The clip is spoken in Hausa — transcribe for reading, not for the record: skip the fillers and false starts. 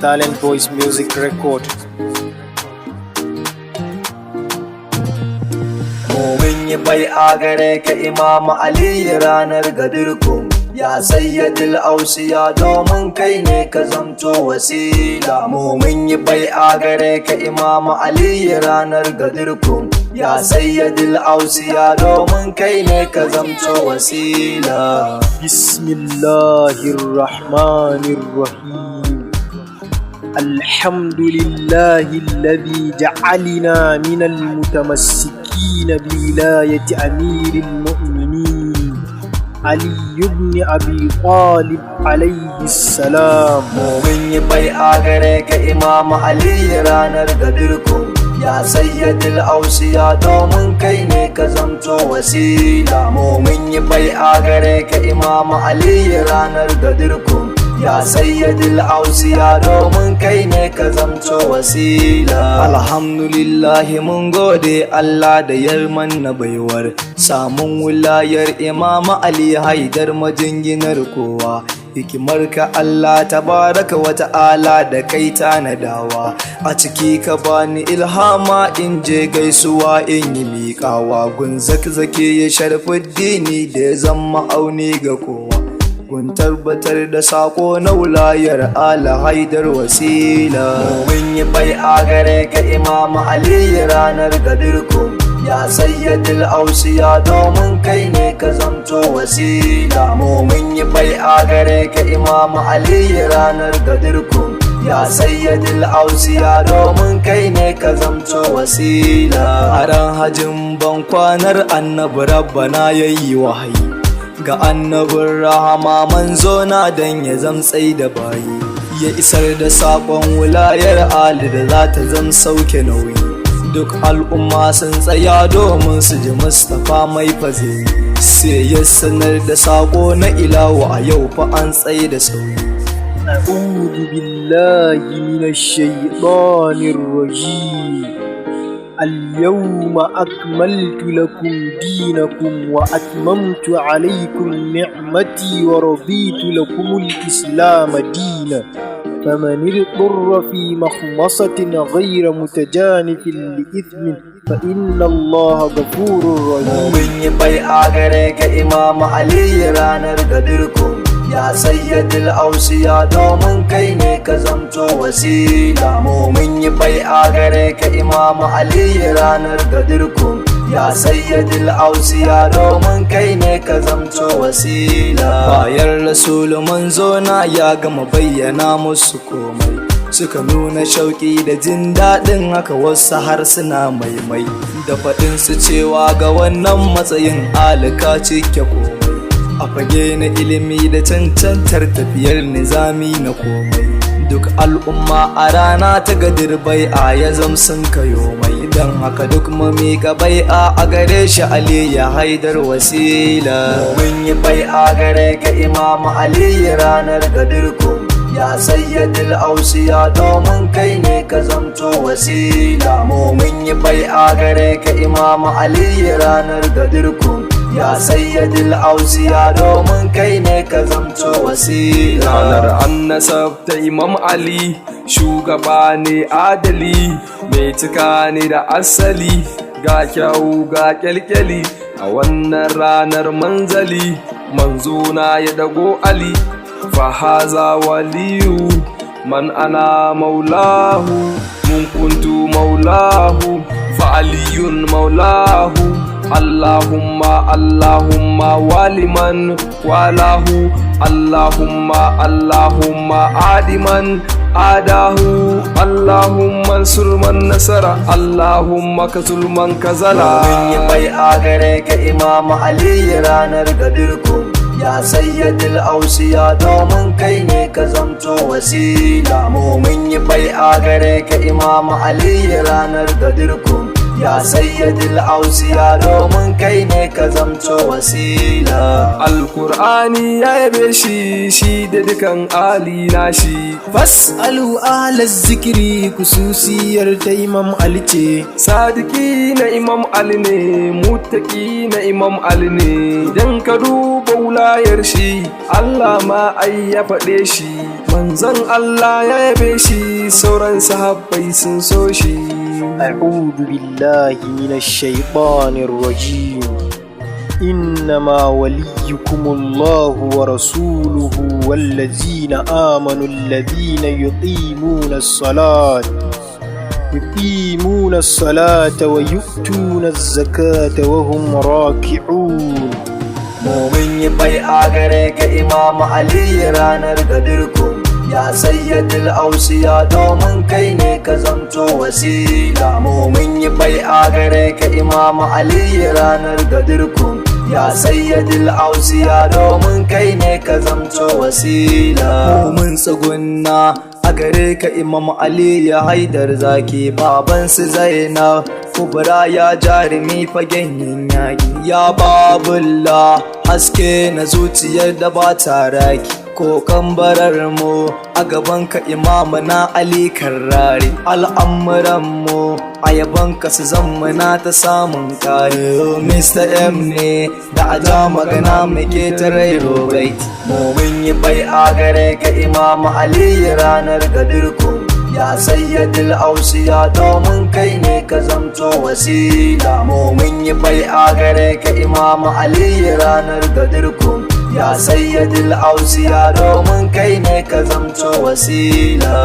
Talent Boys Music Record. Mun yi bai a gare ka Imam Ali ranar gadirku, ya sayyadil ausiya domin kai ne ka zamto wasila. Mun yi bai a gare ka Imam Ali ranar gadirku, ya sayyadil ausiya domin kai ne ka zamto wasila. Bismillahirrahmanirrahim. Alhamdulillahi alladhi ja'alina minal mutamassikina biwilayati amiril mu'minin Ali ibn Abi Talib alayhi salam. Mun yi bai a gare ka Imam Ali ranar gadirku, ya sayyadil ausiya domin kai ne ka zamto wasila. Mun yi bai a gare ka Imam Ali ranar gadirku, ya sayyadil ausiya domin kai ne ka zamto wasila. Alhamdulillahi mun gode Allah da yarman na baiwar samun wilayar Imam Ali Haidar majinginar kowa. Hikimarka Allah tabaraka wa ta'ala da kai tanadawa, a ciki ka bani ilhama in je gaisuwa in yi miƙawa gun zakzake ya sharfuddini da ya zama auni ga kowa. Kun tabbatar da sako na wulayar ala Haidar wasila. Mun yi bai a gare ka Imam Ali ranar gadirku, ya sayyadil ausiya domin kai ne ka zamto wasila. Mun yi bai a gare ka Imam Ali ranar gadirku, ya sayyadil ausiya domin kai ne ka zamto wasila. A ran hajin ban kwanar annabi rabbana yayi wahayi ga annabin rahama manzo na dan ya zamtsai da bayi, ya isar da sakon wilayar Ali da za ta zam sauke nauyi. Duk al'umma sun tsaya domin su ji Mustapha mai faze, sai ya sanar da sako na ilahu a yau fa an tsaye da sauyi. A'udhu billahi minash shaitanir rajim. اليوم أكملت لكم دينكم وأتممت عليكم نعمتي ورضيت لكم الإسلام دينا فمن اضطر في مخمصة غير متجانف لإثم فإن الله غفور رحيم. Mun yi bai a gare ka Imam Ali ranar gadirku, ya sayyadil ausiya domin kai ne ka zamto wasila. Mun yi bai a gare ka Imam Ali ranar gadirku, ya sayyadil ausiya domin kai ne ka zamto wasila. Bayan Rasul manzo na ya gama bayyana musu komai, suka nuna shauki da jin daɗin haka wasu har suna maimai da faɗin su cewa ga wannan matsayin alika cike komai a fage na ilimi da cancantar tafiyar nizami na komai. Duk al'umma a rana ta gadir bai'a ya zamsun kayo mai, don haka duk mamika bai'a a gare shi Ali ya Haidar wasila. Mun yi bai'a gare ka Imam Ali ranar gadirku, ya sayyadil ausiya domin kai ne ka zamto wasila. Mun yi bai a gare ka Imam Ali ranar gadirku, ya sayyadil ausiya domin kai ne ka zamto wasila. Ranar annasab ta Imam Ali shugaba ne adali, mai cika ne da asali, ga kyau ga kyalkyali. A wannan ranar manzali manzona ya dago Ali, fahaza waliyu man ana maulahu, mun kuntu maulahu fa'aliyun maulahu. Allahumma Allahumma waliman walahu, Allahumma Allahumma adiman adahu, Allahumma surman nasara, Allahumma kasulman kazala. Mun yi bai a gare ka Imam Ali ranar gadirku, ya sayyadil ausiya domin kai ne ka zamto wasila. Mun yi bai a gare ka Imam Ali ranar gadirku, ya sayyadil ausiya domin kai ne ka zamto zamto wasila. Alkur'ani ya yabe shi da dukan ali nashi. Fas'alu ala zikiri kususiyar ta Imam Ali ce. Sadiki na Imam Ali ne, mutaki na Imam Ali ne. Idan ka duba wulayar shi, Allah ma ai ya faɗe shi. Manzon Allah ya yabe shi, sauran sahabbai sun so shi. أعوذ بالله من الشيطان الرجيم إنما وليكم الله ورسوله والذين آمنوا الذين يقيمون الصلاة ويؤتون الزكاة وهم راكعون. Mun yi bai a gare ka Imam Ali ranar gadirku, ya sayyadil ausiya domin kai ne ka zamto wasila. Mun yi bai a gare ka Imam Ali ranar gadirku, ya sayyadil ausiya domin kai ne ka zamto wasila. Mun tsugunna a gare ka Imam Ali ya haidar zaki, babansu Zainab Kubra ya jarumi fagen yin yaƙi. Ya babulla haske na zuciyar da ba ta raki, kokan barar mu a gaban ka Imam na Ali Karrari. Al'amuran mu a yaban ka su zammana ta samun kare. Mr. M ne da aja magana muke ta rairo baiti. Mun yi bai a gare ka Imam Ali ranar gadirku, ya sayyadil ausiya domin kai ne ka zamto wasila. Mun yi bai a gare ka Imam Ali ranar gadirku, ya sayyadil ausiya domin kai ne ka zamto wasila.